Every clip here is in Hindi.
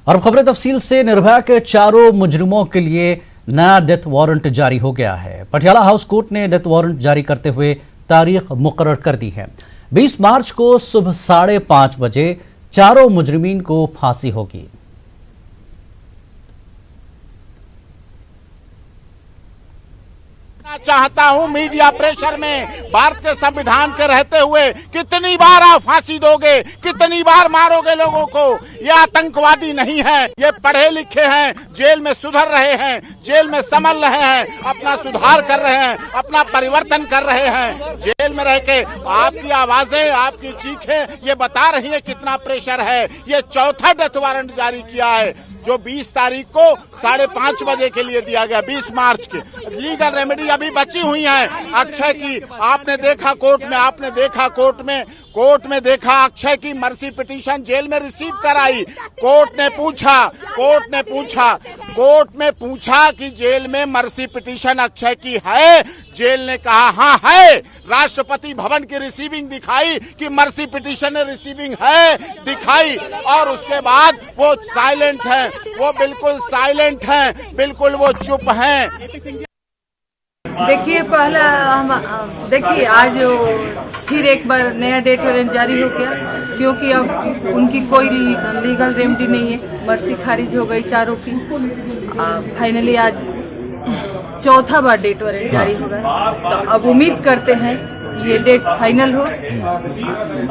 और खबरें तफसील से। निर्भया के चारों मुजरिमों के लिए नया डेथ वारंट जारी हो गया है। पटियाला हाउस कोर्ट ने डेथ वारंट जारी करते हुए तारीख मुकर्रर कर दी है। 20 मार्च को सुबह 5:30 बजे चारों मुजरिमीन को फांसी होगी। चाहता हूं मीडिया प्रेशर में भारत के संविधान के रहते हुए कितनी बार आप फांसी दोगे, कितनी बार मारोगे लोगों को। ये आतंकवादी नहीं है, ये पढ़े लिखे हैं, जेल में सुधर रहे हैं, जेल में संभल रहे हैं, अपना सुधार कर रहे हैं, अपना परिवर्तन कर रहे हैं। जेल में रह के आपकी आवाजें, आपकी चीखें ये बता रही है कितना प्रेशर है। ये चौथा डेथ वारंट जारी किया है जो 20 तारीख को 5:30 बजे के लिए दिया गया, 20 मार्च के। लीगल रेमेडी अभी बची हुई है अक्षय की। आपने देखा कोर्ट में देखा अक्षय की मर्सी पिटीशन जेल में रिसीव कराई। कोर्ट में पूछा कि जेल में मर्सी पिटीशन अक्षय की है। जेल ने कहा हाँ है। राष्ट्रपति भवन की रिसीविंग दिखाई कि मर्सी पिटीशन रिसीविंग है दिखाई, और उसके बाद वो साइलेंट है, वो बिल्कुल साइलेंट है, बिल्कुल वो चुप हैं। देखिए देखिए आज फिर एक बार नया डेट वारंट जारी हो गया, क्योंकि अब उनकी कोई लीगल रेमेडी नहीं है। मर्सी खारिज हो गई चारों की। फाइनली आज चौथा बार डेट वारंट जारी हो गया। तो अब उम्मीद करते हैं ये डेट फाइनल हो,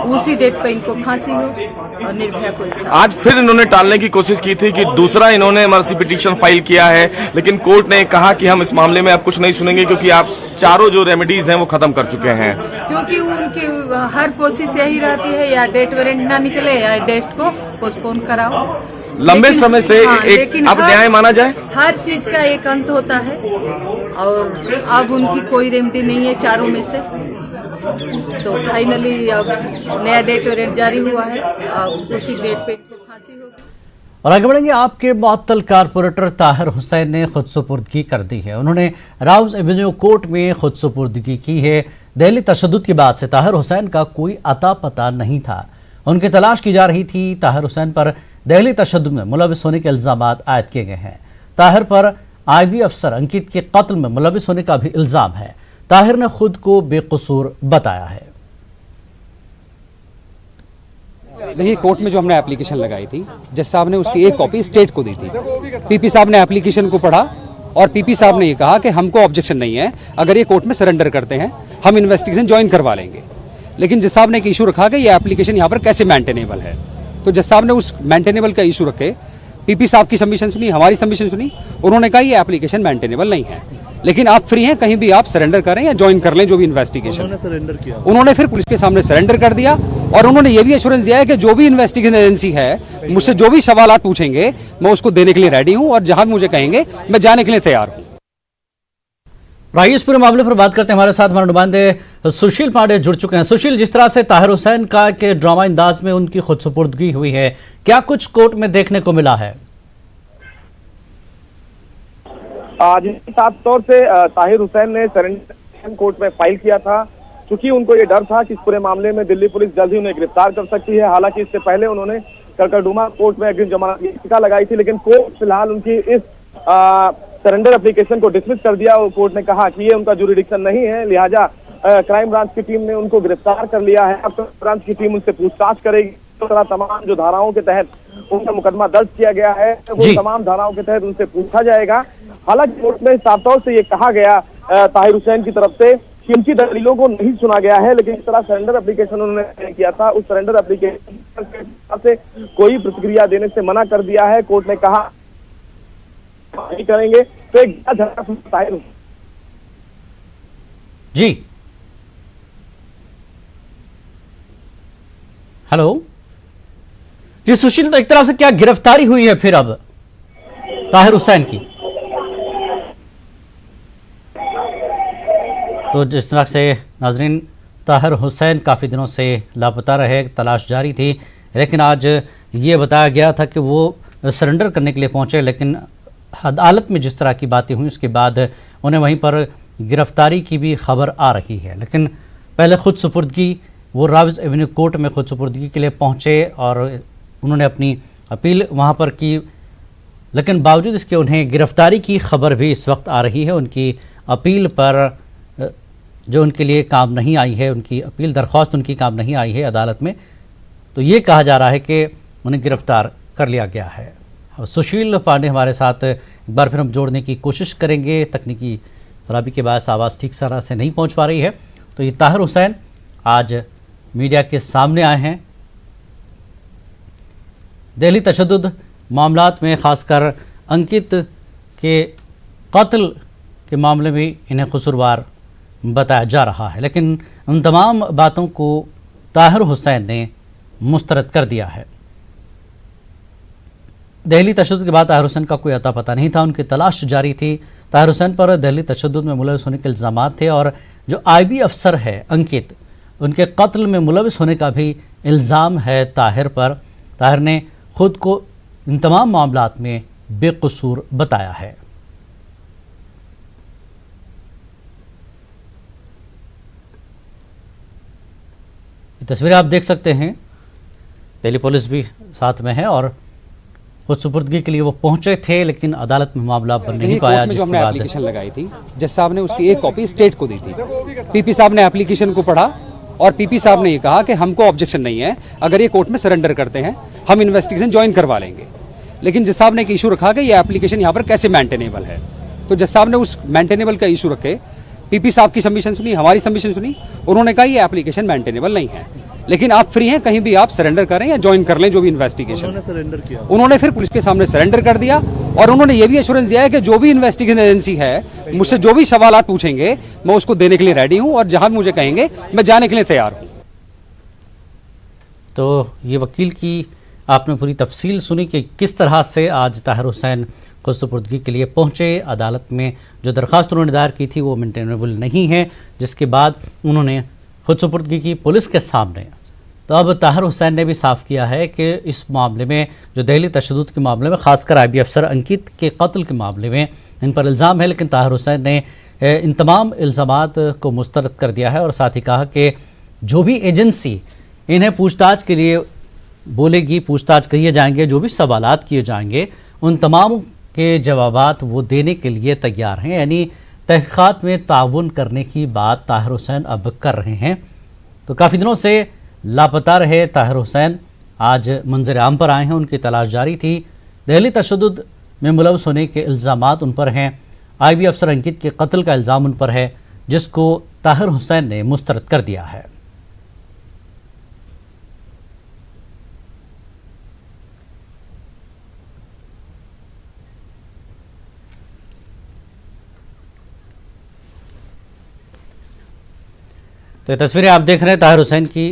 उसी डेट पे इनको फांसी हो और निर्भया को इंसाफ। आज फिर इन्होंने टालने की कोशिश की थी कि दूसरा इन्होंने मर्सी पिटीशन फाइल किया है, लेकिन कोर्ट ने कहा कि हम इस मामले में अब कुछ नहीं सुनेंगे क्योंकि आप चारों जो रेमेडीज हैं वो खत्म कर चुके हैं। क्योंकि उनकी हर कोशिश यही रहती है या डेट वारंट ना निकले या डेट को पोस्टपोन कराओ। लंबे समय से अब न्याय माना जाए। हर चीज का एक अंत होता है और अब उनकी कोई रेमेडी नहीं है चारों में से। तो फाइनली अब नया डेट वारंट जारी हुआ है, अब उसी डेट पे फांसी होगी। और आगे बढ़ेंगे। आपके मुअत्तल कारपोरेटर ताहिर हुसैन ने खुद सुपुर्दगी कर दी है। उन्होंने राउज एवेन्यू कोर्ट में खुद सुपुर्दगी की है। दिल्ली तशद्दुद के बाद से ताहिर हुसैन का कोई अता पता नहीं था। उनकी तलाश की जा रही थी। ताहिर हुसैन पर दिल्ली तशद्दुद में मुलविस होने के इल्जाम आयद किए गए हैं। ताहिर पर IB अफसर अंकित के कत्ल में मुलविस होने का भी इल्जाम है। ताहिर ने खुद को बेकसूर बताया है। देखिए, कोर्ट में जो हमने एप्लीकेशन लगाई थी, जज साहब ने उसकी एक कॉपी स्टेट को दी थी। PP साहब ने एप्लीकेशन को पढ़ा और PP साहब ने ये कहा कि हमको ऑब्जेक्शन नहीं है, अगर ये कोर्ट में सरेंडर करते हैं हम इन्वेस्टिगेशन ज्वाइन करवा लेंगे। लेकिन जज साहब ने एक इशू रखा कि ये एप्लीकेशन यहाँ पर कैसे मेंटेनेबल है। तो जज साहब ने उस मेंटेनेबल का इशू रखे, PP साहब की सबमिशन सुनी, हमारी सबमिशन सुनी, उन्होंने कहा ये एप्लीकेशन मेंटेनेबल नहीं है, लेकिन आप फ्री हैं, कहीं भी आप सरेंडर करें या ज्वाइन कर लें जो भी इन्वेस्टिगेशन। उन्होंने फिर पुलिस के सामने सरेंडर कर दिया और उन्होंने ये भी एश्योरेंस दिया है कि जो भी इन्वेस्टिगेशन एजेंसी है मुझसे जो भी सवालात पूछेंगे मैं उसको देने के लिए रेडी हूं और जहां मुझे कहेंगे मैं जाने के लिए तैयार हूं। राइए, इस पूरे मामले पर बात करते हैं। हमारे साथ हमारे नुमाइंदे सुशील पांडे जुड़ चुके हैं। सुशील, जिस तरह से ताहिर हुसैन का के ड्रामा अंदाज में उनकी खुद सुपुर्दगी हुई है, क्या कुछ कोर्ट में देखने को मिला है? आज साफ तौर से ताहिर हुसैन ने सरेंडर कोर्ट में फाइल किया था, क्योंकि उनको ये डर था कि इस पूरे मामले में दिल्ली पुलिस जल्द ही उन्हें गिरफ्तार कर सकती है। हालांकि इससे पहले उन्होंने कड़कड़डूमा कोर्ट में अग्रिम जमानत याचिका लगाई थी, लेकिन कोर्ट फिलहाल उनकी इस सरेंडर एप्लीकेशन को डिसमिस कर दिया और कोर्ट ने कहा कि ये उनका जुरिडिक्शन नहीं है, लिहाजा क्राइम ब्रांच की टीम ने उनको गिरफ्तार कर लिया है। अब क्राइम ब्रांच की टीम उनसे पूछताछ करेगी। तो तमाम जो धाराओं के तहत उनका मुकदमा दर्ज किया गया है वो तमाम धाराओं के तहत उनसे पूछा जाएगा। हालांकि कोर्ट में साफ तौर से ये कहा गया ताहिर हुसैन की तरफ से कि उनकी दलीलों को नहीं सुना गया है, लेकिन इस तरह सरेंडर एप्लीकेशन उन्होंने किया था, उस सरेंडर एप्लीकेशन से कोई प्रतिक्रिया देने से मना कर दिया है। कोर्ट ने कहा नहीं करेंगे। तो एक ताहिर जी, हेलो जी सुशील, तो एक तरफ से क्या गिरफ्तारी हुई है फिर अब ताहिर हुसैन की? तो जिस तरह से नाजरीन, ताहिर हुसैन काफ़ी दिनों से लापता रहे, तलाश जारी थी, लेकिन आज ये बताया गया था कि वो सरेंडर करने के लिए पहुंचे, लेकिन अदालत में जिस तरह की बातें हुई उसके बाद उन्हें वहीं पर गिरफ्तारी की भी खबर आ रही है। लेकिन पहले खुद सुपुर्दगी, वो राउज एवेन्यू कोर्ट में खुद सुपुर्दगी के लिए पहुंचे और उन्होंने अपनी अपील वहाँ पर की, लेकिन बावजूद इसके उन्हें गिरफ्तारी की खबर भी इस वक्त आ रही है। उनकी अपील पर जो उनके लिए काम नहीं आई है, उनकी अपील दरख्वास्त उनकी काम नहीं आई है अदालत में, तो ये कहा जा रहा है कि उन्हें गिरफ्तार कर लिया गया है। सुशील पांडे हमारे साथ एक बार फिर हम जोड़ने की कोशिश करेंगे, तकनीकी खराबी के बाद आवाज़ ठीक तरह से नहीं पहुंच पा रही है। तो ये ताहिर हुसैन आज मीडिया के सामने आए हैं। दिल्ली तशद्दुद मामलात में ख़ासकर अंकित के कत्ल के मामले में इन्हें कसूरवार बताया जा रहा है, लेकिन उन तमाम बातों को ताहिर हुसैन ने मुस्तरद कर दिया है। दिल्ली तशद्दुद के बाद ताहिर हुसैन का कोई अता पता नहीं था, उनकी तलाश जारी थी। ताहिर हुसैन पर दिल्ली तशद्दुद में मुलविस होने के इल्ज़ाम थे और जो आईबी अफसर है अंकित, उनके कत्ल में मुलविस होने का भी इल्ज़ाम है ताहिर पर। ताहिर ने खुद को इन तमाम मामलात में बेकसूर बताया है। तस्वीरें आप देख सकते हैं, दिल्ली पुलिस भी साथ में है और खुद सुपुर्दगी के लिए वो पहुंचे थे, लेकिन अदालत में मामला बन नहीं पाया। जो हमने एप्लीकेशन लगाई थी, जज साहब ने उसकी एक कॉपी स्टेट को दी थी। पीपी साहब ने एप्लीकेशन को पढ़ा और पीपी साहब ने ये कहा कि हमको ऑब्जेक्शन नहीं है, अगर ये कोर्ट में सरेंडर करते हैं हम इन्वेस्टिगेशन ज्वाइन करवा लेंगे। लेकिन जज साहब ने एक इशू रखा कि ये एप्लीकेशन यहाँ पर कैसे मेंटेनेबल है, तो जज साहब ने उस मेंटेनेबल का इशू रखे, पीपी साहब की सबमिशन सुनी, हमारी सबमिशन सुनी, उन्होंने कहा ये एप्लीकेशन मेंटेनेबल नहीं है, लेकिन आप फ्री हैं, कहीं भी आप सरेंडर करें या ज्वाइन कर लें जो भी इन्वेस्टिगेशन। उन्होंने फिर पुलिस के सामने सरेंडर कर दिया और उन्होंने ये भी एश्योरेंस दिया है कि जो भी इन्वेस्टिगेशन एजेंसी है मुझसे जो भी सवालात पूछेंगे मैं उसको देने के लिए रेडी हूं और जहां मुझे कहेंगे मैं जाने के लिए तैयार हूं। तो ये वकील की आपने पूरी तफसील सुनी कि किस तरह से आज ताहिर हुसैन खुद सुपुर्दगी के लिए पहुंचे। अदालत में जो दरख्वास्त उन्होंने दायर की थी वो मेंटेनेबल नहीं है, जिसके बाद उन्होंने खुद सुपुर्दगी की पुलिस के सामने। तो अब ताहिर हुसैन ने भी साफ किया है कि इस मामले में, जो दिल्ली तशद्दुद के मामले में, खासकर आईबी अफसर अंकित के कत्ल के मामले में इन पर इल्ज़ाम है, लेकिन ताहिर हुसैन ने इन तमाम इल्ज़ामात को मुस्तरद कर दिया है और साथ ही कहा कि जो भी एजेंसी इन्हें पूछताछ के लिए बोलेगी, पूछताछ किए जाएंगे, जो भी सवालात किए जाएंगे उन तमाम के जवाबात वो देने के लिए तैयार हैं। यानी तहक़ीक़ात में ताउन करने की बात ताहिर हुसैन अब कर रहे हैं। तो काफ़ी दिनों से लापता रहे ताहिर हुसैन आज मंजर आम पर आए हैं, उनकी तलाश जारी थी। दिल्ली तशद्दुद में मुलविस होने के इल्ज़ामात उन पर हैं, आईबी अफसर अंकित के कत्ल का इल्ज़ाम उन पर है, जिसको ताहिर हुसैन ने मुस्तरद कर दिया है। तो ये तस्वीरें आप देख रहे हैं ताहिर हुसैन की,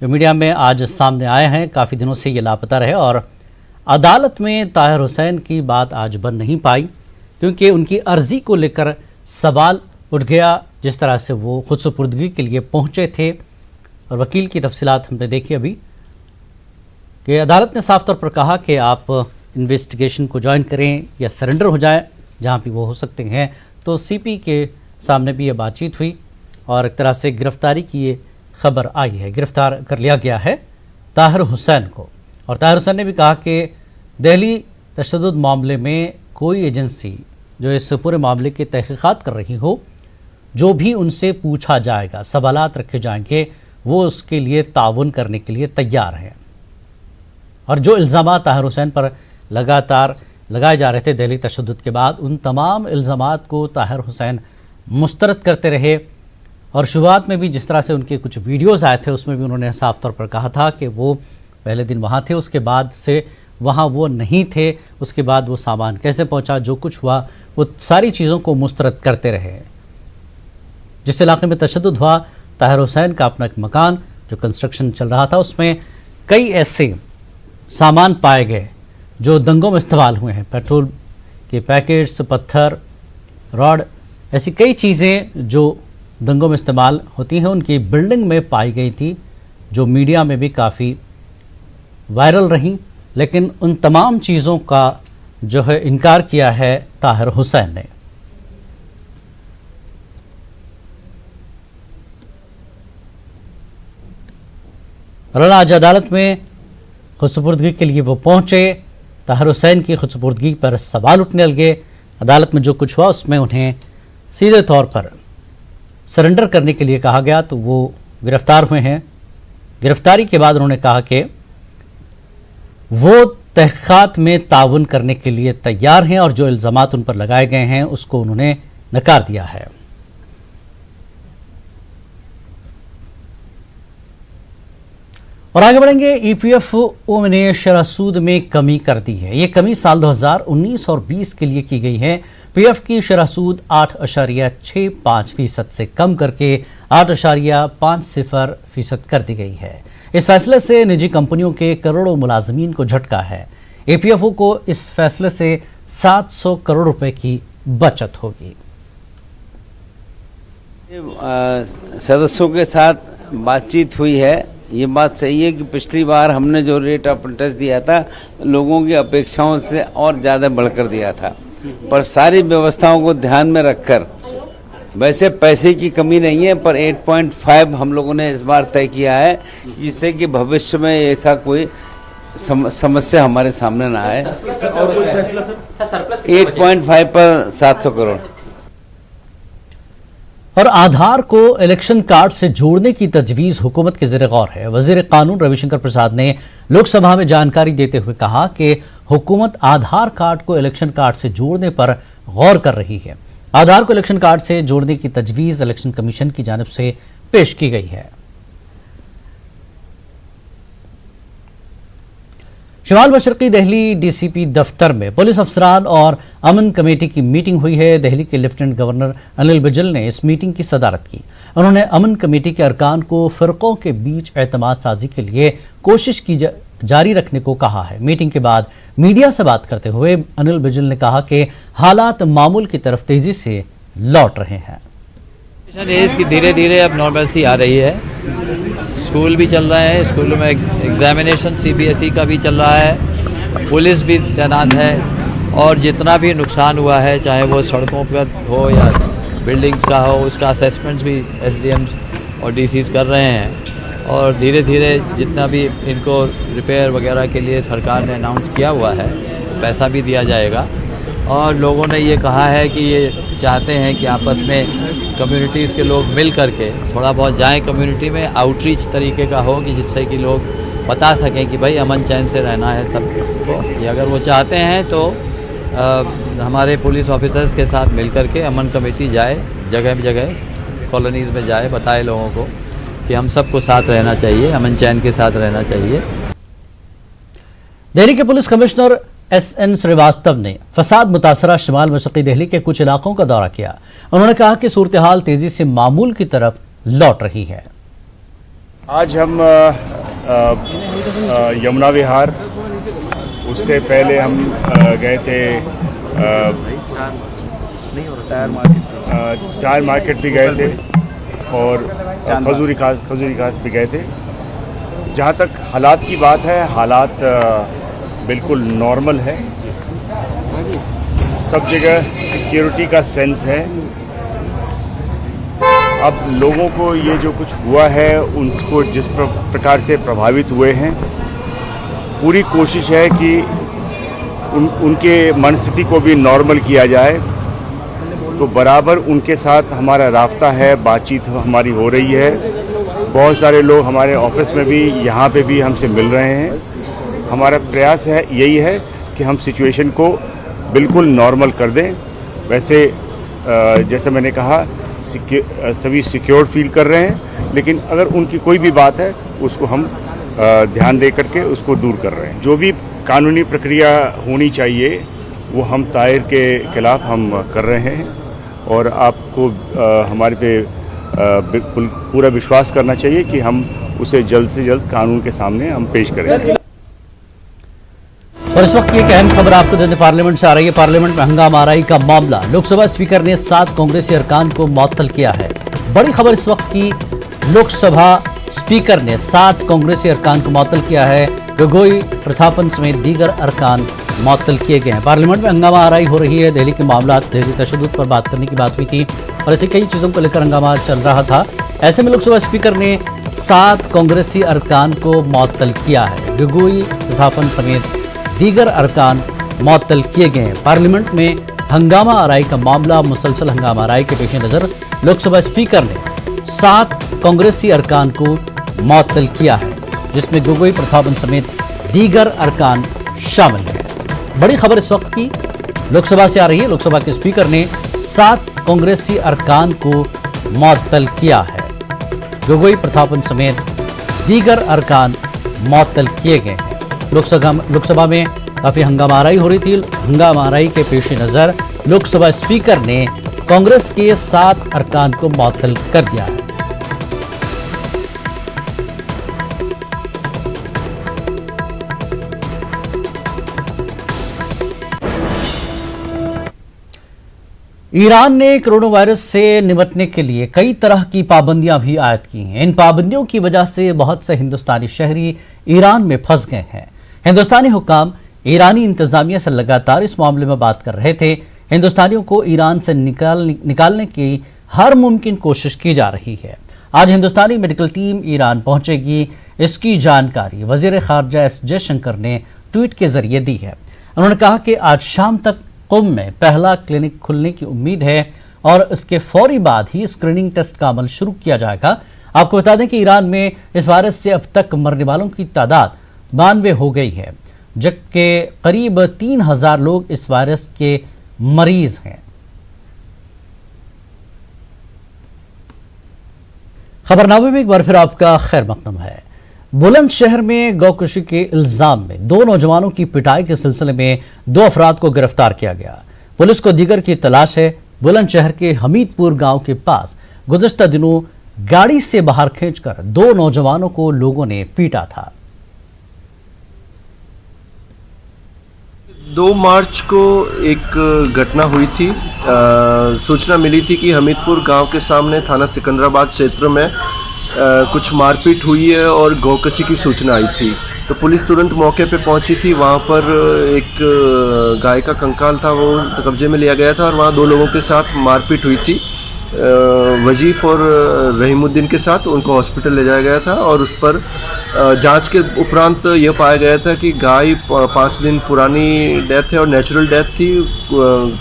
जो मीडिया में आज सामने आए हैं। काफ़ी दिनों से ये लापता रहे और अदालत में ताहिर हुसैन की बात आज बन नहीं पाई, क्योंकि उनकी अर्जी को लेकर सवाल उठ गया। जिस तरह से वो खुद सुपुर्दगी के लिए पहुंचे थे और वकील की तफसीलात हमने देखी अभी कि अदालत ने साफ तौर पर कहा कि आप इन्वेस्टिगेशन को ज्वाइन करें या सरेंडर हो जाए जहाँ भी वो हो सकते हैं। तो सीपी के सामने भी ये बातचीत हुई और एक तरह से गिरफ्तारी की ये खबर आई है, गिरफ्तार कर लिया गया है ताहिर हुसैन को। और ताहिर हुसैन ने भी कहा कि दिल्ली तशद्दुद मामले में कोई एजेंसी जो इस पूरे मामले की तहक़ीक़ात कर रही हो, जो भी उनसे पूछा जाएगा, सवालात रखे जाएंगे, वो उसके लिए ताउन करने के लिए तैयार हैं। और जो इल्ज़ामात ताहिर हुसैन पर लगातार लगाए जा रहे थे दिल्ली तशद्दुद के बाद, उन तमाम इल्ज़ामात को ताहिर हुसैन मुस्तरद करते रहे। और शुरुआत में भी जिस तरह से उनके कुछ वीडियोज़ आए थे उसमें भी उन्होंने साफ तौर पर कहा था कि वो पहले दिन वहाँ थे, उसके बाद से वहाँ वो नहीं थे, उसके बाद वो सामान कैसे पहुँचा, जो कुछ हुआ वो सारी चीज़ों को मुस्तरद करते रहे। जिस इलाके में तशद्दुद हुआ, ताहिर हुसैन का अपना एक मकान जो कंस्ट्रक्शन चल रहा था, उसमें कई ऐसे सामान पाए गए जो दंगों में इस्तेमाल हुए हैं। पेट्रोल के पैकेट्स, पत्थर, रॉड, ऐसी कई चीज़ें जो दंगों में इस्तेमाल होती हैं, उनकी बिल्डिंग में पाई गई थी, जो मीडिया में भी काफ़ी वायरल रही। लेकिन उन तमाम चीज़ों का जो है इनकार किया है ताहिर हुसैन ने। और आज अदालत में खुदसुपुर्दगी के लिए वो पहुंचे। ताहिर हुसैन की खुदसुपुर्दगी पर सवाल उठने लगे। अदालत में जो कुछ हुआ उसमें उन्हें सीधे तौर पर सरेंडर करने के लिए कहा गया तो वो गिरफ्तार हुए हैं। गिरफ्तारी के बाद उन्होंने कहा कि वो तहक़ीक़ात में ताउन करने के लिए तैयार हैं और जो इल्ज़ामात उन पर लगाए गए हैं उसको उन्होंने नकार दिया है। और आगे बढ़ेंगे। ईपीएफओ ने शरह सूद में कमी कर दी है। ये कमी साल 2019 और 20 के लिए की गई है। पीएफ की शरह सूद 8.65% से कम करके 8.50% कर दी गई है। इस फैसले से निजी कंपनियों के करोड़ों मुलाजमीन को झटका है। ईपीएफओ को इस फैसले से 700 करोड़ रुपए की बचत होगी। सदस्यों के साथ बातचीत हुई है। ये बात सही है कि पिछली बार हमने जो रेट ऑफ इंटरेस्ट दिया था लोगों की अपेक्षाओं से और ज़्यादा बढ़कर दिया था, पर सारी व्यवस्थाओं को ध्यान में रखकर वैसे पैसे की कमी नहीं है, पर 8.5 हम लोगों ने इस बार तय किया है, जिससे कि भविष्य में ऐसा कोई समस्या हमारे सामने ना आए। 8.5 पर 700 करोड़। और आधार को इलेक्शन कार्ड से जोड़ने की तजवीज हुकूमत के ज़ेर गौर है। वजीर कानून रविशंकर प्रसाद ने लोकसभा में जानकारी देते हुए कहा कि हुकूमत आधार कार्ड को इलेक्शन कार्ड से जोड़ने पर गौर कर रही है। आधार को इलेक्शन कार्ड से जोड़ने की तजवीज इलेक्शन कमीशन की जानिब से पेश की गई है। शुमाल मशरकी दिल्ली डीसीपी दफ्तर में पुलिस अफसरान और अमन कमेटी की मीटिंग हुई है। दिल्ली के लेफ्टिनेंट गवर्नर अनिल बिजल ने इस मीटिंग की सदारत की। उन्होंने अमन कमेटी के अरकान को फिरकों के बीच एतमाद साजी के लिए कोशिश की जारी रखने को कहा है। मीटिंग के बाद मीडिया से बात करते हुए अनिल बिजल ने कहा कि हालात मामूल की तरफ तेजी से लौट रहे हैं। धीरे धीरे अब नॉर्मलसी आ रही है। स्कूल भी चल रहे हैं, स्कूलों में एग्जामिनेशन सीबीएसई का भी चल रहा है, पुलिस भी तैनात है और जितना भी नुकसान हुआ है चाहे वो सड़कों पर हो या बिल्डिंग्स का हो उसका असेसमेंट्स भी एसडीएम्स और डीसीज कर रहे हैं। और धीरे धीरे जितना भी इनको रिपेयर वगैरह के लिए सरकार ने अनाउंस किया हुआ है पैसा भी दिया जाएगा। और लोगों ने ये कहा है कि ये चाहते हैं कि आपस में कम्युनिटीज़ के लोग मिल करके थोड़ा बहुत जाएं कम्युनिटी में, आउटरीच तरीके का हो कि जिससे कि लोग बता सकें कि भाई अमन चैन से रहना है सबको। ये अगर वो चाहते हैं तो हमारे पुलिस ऑफिसर्स के साथ मिल करके अमन कमेटी जाए, जगह जगह कॉलोनीज़ में जाए, बताए लोगों को कि हम सबको साथ रहना चाहिए, अमन चैन के साथ रहना चाहिए। दिल्ली के पुलिस कमिश्नर एसएन श्रीवास्तव ने फसाद मुतासरा शुमाल मशरकी दिल्ली के कुछ इलाकों का दौरा किया। उन्होंने कहा कि सूरत हाल तेजी से मामूल की तरफ लौट रही है। आज हम यमुना विहार, उससे पहले हम गए थे टायर मार्केट भी गए थे और खजूरी खास भी गए थे। जहाँ तक हालात की बात है, हालात बिल्कुल नॉर्मल है। सब जगह सिक्योरिटी का सेंस है। अब लोगों को ये जो कुछ हुआ है उनको जिस प्रकार से प्रभावित हुए हैं, पूरी कोशिश है कि उनके मनस्थिति को भी नॉर्मल किया जाए। तो बराबर उनके साथ हमारा राब्ता है, बातचीत हमारी हो रही है। बहुत सारे लोग हमारे ऑफिस में भी, यहाँ पे भी हमसे मिल रहे हैं। हमारा प्रयास है यही है कि हम सिचुएशन को बिल्कुल नॉर्मल कर दें। वैसे जैसे मैंने कहा सभी सिक्योर फील कर रहे हैं, लेकिन अगर उनकी कोई भी बात है उसको हम ध्यान दे करके उसको दूर कर रहे हैं। जो भी कानूनी प्रक्रिया होनी चाहिए वो हम ताहिर के खिलाफ हम कर रहे हैं और आपको हमारे पे बिल्कुल पूरा विश्वास करना चाहिए कि हम उसे जल्द से जल्द कानून के सामने हम पेश करेंगे। और इस वक्त की एक अहम खबर आपको देते पार्लियामेंट से आ रही है। पार्लियामेंट में हंगामा आराई का मामला, लोकसभा स्पीकर ने 7 कांग्रेसी अरकान को मुअत्तल किया है। बड़ी खबर इस वक्त की, लोकसभा स्पीकर ने 7 कांग्रेसी अरकान को मुअत्तल किया है। गोगोई, प्रतापन समेत दीगर अरकान मुअत्तल किए गए हैं। पार्लियामेंट में हंगामा आराई हो रही है। दिल्ली के मामला, दिल्ली तशद्दुद पर बात करने की बात हुई थी और ऐसी कई चीज़ों को लेकर हंगामा चल रहा था ऐसे में लोकसभा स्पीकर ने 7 कांग्रेसी अरकान को मुअत्तल किया है। गोगोई प्रथापन समेत दीगर अरकान मुअत्तल किए गए हैं। पार्लियामेंट में हंगामा आराई का मामला, मुसलसल हंगामा आराई के पेश नजर लोकसभा स्पीकर ने 7 कांग्रेसी अरकान को मुअत्तल किया है, जिसमें गोगोई प्रथापन समेत दीगर अरकान शामिल हैं। बड़ी खबर इस वक्त की लोकसभा से आ रही है। लोकसभा के स्पीकर ने 7 कांग्रेसी अरकान को मुअत्तल किया है। गोगोई प्रथापन समेत दीगर अरकान मुअत्तल किए गए हैं। लोकसभा में काफी हंगामा आराई हो रही थी। हंगामा आराई के पेश नजर लोकसभा स्पीकर ने कांग्रेस के 7 अरकान को मुअत्तल कर दिया है। ईरान ने कोरोना वायरस से निपटने के लिए कई तरह की पाबंदियां भी आयद की हैं। इन पाबंदियों की वजह से बहुत से हिंदुस्तानी शहरी ईरान में फंस गए हैं। हिंदुस्तानी हुक्काम ईरानी इंतजामिया से लगातार इस मामले में बात कर रहे थे। हिंदुस्तानियों को ईरान से निकालने की हर मुमकिन कोशिश की जा रही है। आज हिंदुस्तानी मेडिकल टीम ईरान पहुंचेगी, इसकी जानकारी वजीर खारजा एस जयशंकर ने ट्वीट के जरिए दी है। उन्होंने कहा कि आज शाम तक कुम में पहला क्लिनिक खुलने की उम्मीद है और इसके फौरी बाद ही स्क्रीनिंग टेस्ट का अमल शुरू किया जाएगा। आपको बता दें कि ईरान में इस वायरस से अब तक मरने वालों की तादाद 92 हो गई है, जबकि करीब 3000 लोग इस वायरस के मरीज हैं। खबरनामे में एक बार फिर आपका खैर मकदम है। बुलंदशहर में गौकशी के इल्जाम में 2 नौजवानों की पिटाई के सिलसिले में 2 अफराद को गिरफ्तार किया गया। पुलिस को दीगर की तलाश है। बुलंदशहर के हमीदपुर गांव के पास गुज़श्ता दिनों गाड़ी से बाहर खींचकर 2 नौजवानों को लोगों ने पीटा था। 2 मार्च को एक घटना हुई थी। सूचना मिली थी कि हमीदपुर गांव के सामने थाना सिकंदराबाद क्षेत्र में कुछ मारपीट हुई है और गौकशी की सूचना आई थी। तो पुलिस तुरंत मौके पे पहुंची थी। वहां पर एक गाय का कंकाल था, वो कब्जे में लिया गया था और वहां 2 लोगों के साथ मारपीट हुई थी। वजीफ और रहीमुद्दीन के साथ उनको हॉस्पिटल ले जाया गया था और उस पर जांच के उपरांत यह पाया गया था कि गाय 5 दिन पुरानी डेथ है और नेचुरल डेथ थी,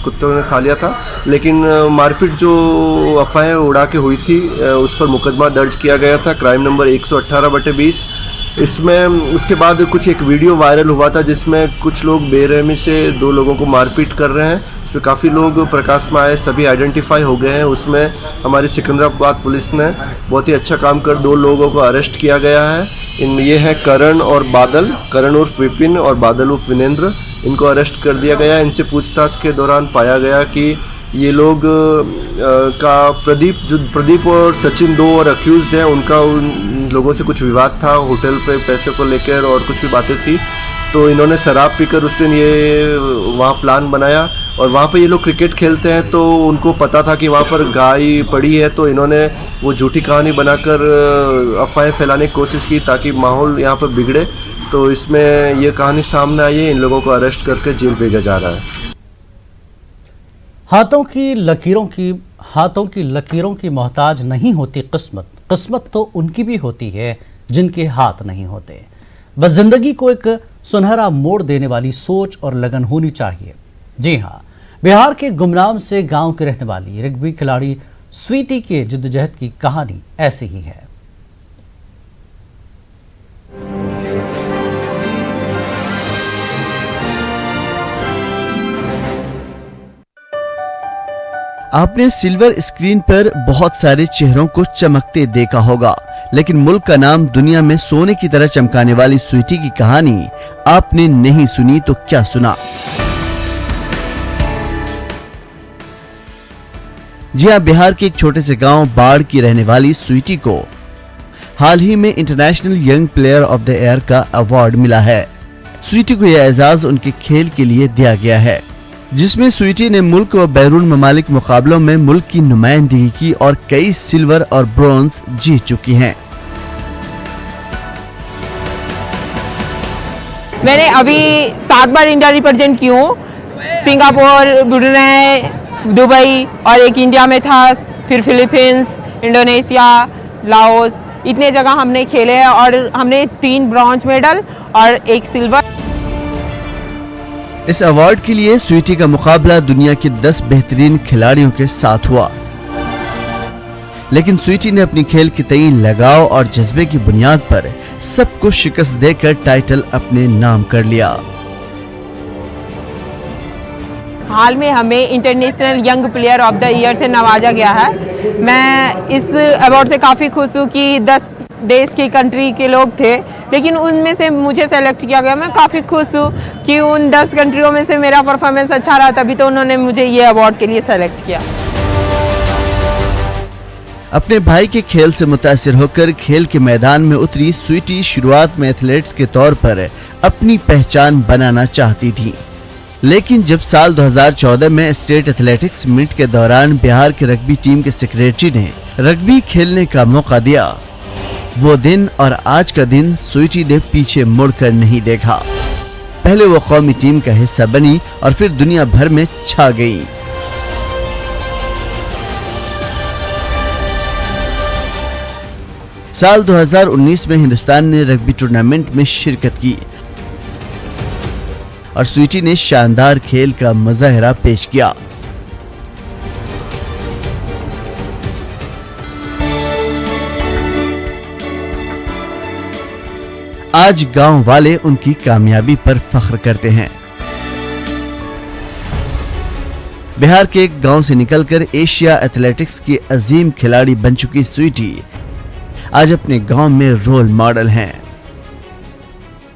कुत्तों ने खा लिया था। लेकिन मारपीट जो अफवाहें उड़ा के हुई थी उस पर मुकदमा दर्ज किया गया था, क्राइम नंबर 118/20। इसमें उसके बाद कुछ एक वीडियो वायरल हुआ था जिसमें कुछ लोग बेरहमी से 2 लोगों को मारपीट कर रहे हैं। इसमें काफ़ी लोग प्रकाश में आए, सभी आइडेंटिफाई हो गए हैं। उसमें हमारी सिकंदराबाद पुलिस ने बहुत ही अच्छा काम कर 2 लोगों को अरेस्ट किया गया है। ये है करण और बादल, करण उर्फ विपिन और बादल उर्फ विनेंद्र। इनको अरेस्ट कर दिया गया। इनसे पूछताछ के दौरान पाया गया कि ये लोग का प्रदीप और सचिन 2 और अक्यूज्ड हैं, उनका उन लोगों से कुछ विवाद था होटल पे पैसे को लेकर और कुछ भी बातें थी। तो इन्होंने शराब पीकर उस दिन ये वहाँ प्लान बनाया और वहाँ पे ये लोग क्रिकेट खेलते हैं, तो उनको पता था कि वहाँ पर गाय पड़ी है, तो इन्होंने वो झूठी कहानी बनाकर अफवाहें फैलाने की कोशिश की ताकि माहौल यहाँ पर बिगड़े। तो इसमें ये कहानी सामने आई है। इन लोगों को अरेस्ट करके जेल भेजा जा रहा है। हाथों की लकीरों की मोहताज नहीं होती किस्मत तो उनकी भी होती है जिनके हाथ नहीं होते। बस जिंदगी को एक सुनहरा मोड़ देने वाली सोच और लगन होनी चाहिए। जी हाँ, बिहार के गुमनाम से गांव के रहने वाली रग्बी खिलाड़ी स्वीटी के जिद्दोजहद की कहानी ऐसी ही है। आपने सिल्वर स्क्रीन पर बहुत सारे चेहरों को चमकते देखा होगा, लेकिन मुल्क का नाम दुनिया में सोने की तरह चमकाने वाली स्वीटी की कहानी आपने नहीं सुनी तो क्या सुना। जी हां, बिहार के एक छोटे से गांव बाढ़ की रहने वाली स्वीटी को हाल ही में international young player of the year का अवार्ड मिला है। स्वीटी को यह एजाज उनके खेल के लिए दिया गया है, जिसमें स्वीटी ने मुल्क व बैरून ममालिक मुकाबलों में मुल्क की नुमाइंदगी की और कई सिल्वर और ब्रॉन्ज जीत चुकी हैं। मैंने अभी 7 बार इंडिया रिप्रेजेंट की हूँ, सिंगापुर, ब्रुनेई, दुबई और एक इंडिया में था, फिर फिलीपींस, इंडोनेशिया, लाओस, इतने जगह हमने खेले हैं और हमने 3 ब्रॉन्ज मेडल और 1 सिल्वर। इस अवार्ड के लिए स्वीटी का मुकाबला दुनिया के 10 बेहतरीन खिलाड़ियों के साथ हुआ, लेकिन स्वीटी ने अपनी खेल के तय लगाव और जज्बे की बुनियाद पर सबको शिकस्त देकर टाइटल अपने नाम कर लिया। हाल में हमें international young player of the year से नवाजा गया है। मैं इस अवार्ड से काफ़ी खुश हूँ कि 10 देश की कंट्री के लोग थे, लेकिन उनमें से मुझे सेलेक्ट किया गया। मैं काफ़ी खुश हूँ कि उन 10 कंट्रियों में से मेरा परफॉर्मेंस अच्छा रहा, तभी तो उन्होंने मुझे ये अवार्ड के लिए सेलेक्ट किया। अपने भाई के खेल से मुतासिर होकर खेल के मैदान में उतरी स्वीटी शुरुआत में एथलेट्स के तौर पर अपनी पहचान बनाना चाहती थी, लेकिन जब साल 2014 में स्टेट एथलेटिक्स मीट के दौरान बिहार के रग्बी टीम के सेक्रेटरी ने रग्बी खेलने का मौका दिया, वो दिन और आज का दिन स्वीटी ने पीछे मुड़कर नहीं देखा। पहले वो कौमी टीम का हिस्सा बनी और फिर दुनिया भर में छा गई। साल 2019 में हिंदुस्तान ने रग्बी टूर्नामेंट में शिरकत की और स्वीटी ने शानदार खेल का मुजाहरा पेश किया। आज गांव वाले उनकी कामयाबी पर फख्र करते हैं। बिहार के एक गांव से निकलकर एशिया एथलेटिक्स की अजीम खिलाड़ी बन चुकी स्वीटी आज अपने गांव में रोल मॉडल हैं।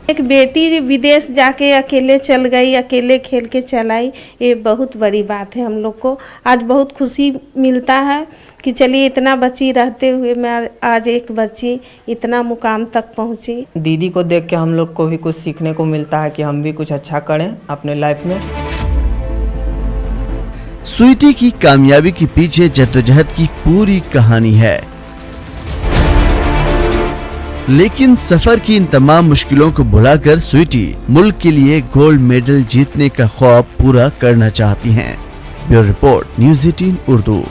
एक बेटी विदेश जाके अकेले चल गई, अकेले खेल के चलाई, ये बहुत बड़ी बात है। हम लोग को आज बहुत खुशी मिलता है कि चलिए इतना बच्ची रहते हुए मैं आज एक बच्ची इतना मुकाम तक पहुंची। दीदी को देख के हम लोग को भी कुछ सीखने को मिलता है कि हम भी कुछ अच्छा करें अपने लाइफ में। स्वीटी की कामयाबी के पीछे जद्दोजहद की पूरी कहानी है, लेकिन सफर की इन तमाम मुश्किलों को भुलाकर स्वीटी मुल्क के लिए गोल्ड मेडल जीतने का ख्वाब पूरा करना चाहती हैं। Bureau report, news 18 Urdu.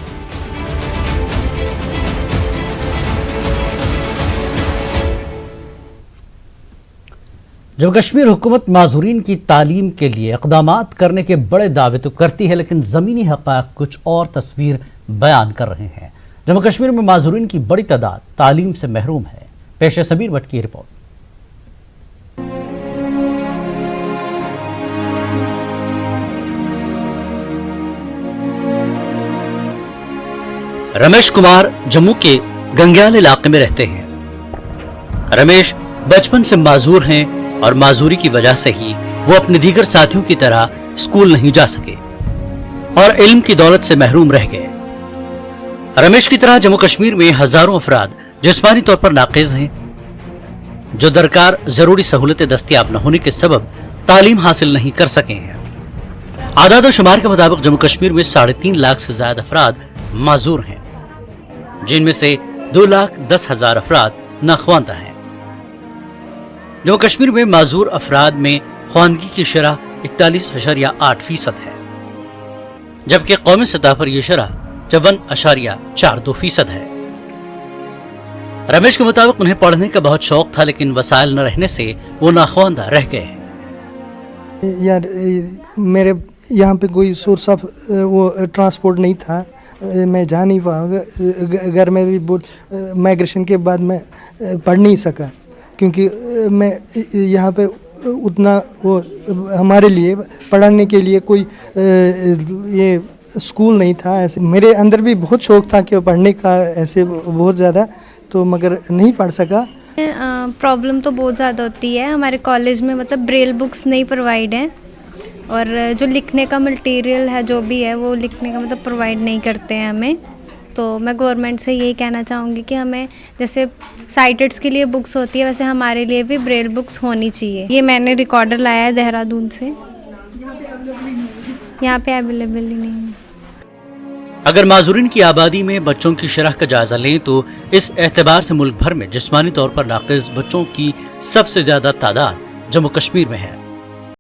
Jammu Kashmir हुकूमत माजूरीन की तालीम के लिए इक़दामात करने के बड़े दावे तो करती है, लेकिन ज़मीनी हक़ाइक़ कुछ और तस्वीर बयान कर रहे हैं। जम्मू कश्मीर में माजूरीन की बड़ी तादाद तालीम से महरूम है। पेश है सबीर भट्ट की रिपोर्ट। रमेश कुमार जम्मू के गंग्याल इलाके में रहते हैं। रमेश बचपन से माजूर हैं और माजूरी की वजह से ही वो अपने दीगर साथियों की तरह स्कूल नहीं जा सके और इल्म की दौलत से महरूम रह गए। रमेश की तरह जम्मू कश्मीर में हजारों अफराद जिस्मानी तौर पर नाक़िज़ हैं, जो दरकार जरूरी सहूलतें दस्तयाब न होने के सबब तालीम हासिल नहीं कर सके हैं। आदाद शुमार के मुताबिक जम्मू कश्मीर में 3.5 लाख से ज्यादा अफराद माजूर हैं, जिनमें से 2,10,000 अफराद नाख्वानदा हैं। जम्मू कश्मीर में माजूर अफराद में ख्वानगी की शरह 41.8% है, जबकि कौमी सतह पर यह शरह 54.42% है। रमेश के मुताबिक उन्हें पढ़ने का बहुत शौक था, लेकिन वसाइल न रहने से वो नाख्वानदा रह गए। यार मेरे यहाँ पे कोई सोर्स ऑफ वो ट्रांसपोर्ट नहीं था, मैं जा नहीं पाऊँगा। घर में भी माइग्रेशन के बाद मैं पढ़ नहीं सका, क्योंकि मैं यहाँ पे उतना वो हमारे लिए पढ़ाने के लिए कोई ये स्कूल नहीं था। ऐसे मेरे अंदर भी बहुत शौक था कि पढ़ने का, ऐसे बहुत ज़्यादा, तो मगर नहीं पढ़ सका। प्रॉब्लम तो बहुत ज़्यादा होती है हमारे कॉलेज में, मतलब ब्रेल बुक्स नहीं प्रोवाइड हैं और जो लिखने का मटेरियल है जो भी है वो लिखने का मतलब प्रोवाइड नहीं करते हैं हमें। तो मैं गवर्नमेंट से यही कहना चाहूँगी कि हमें जैसे साइटेड्स के लिए बुक्स होती है वैसे हमारे लिए भी ब्रेल बुक्स होनी चाहिए। ये मैंने रिकॉर्डर लाया है देहरादून से, यहाँ पे अवेलेबल ही नहीं है। अगर माजूरीन की आबादी में बच्चों की शरह का जायजा लें तो इस एतबार से मुल्क भर में जिस्मानी तौर पर नाक़िज़ बच्चों की सबसे ज्यादा तादाद जम्मू कश्मीर में है।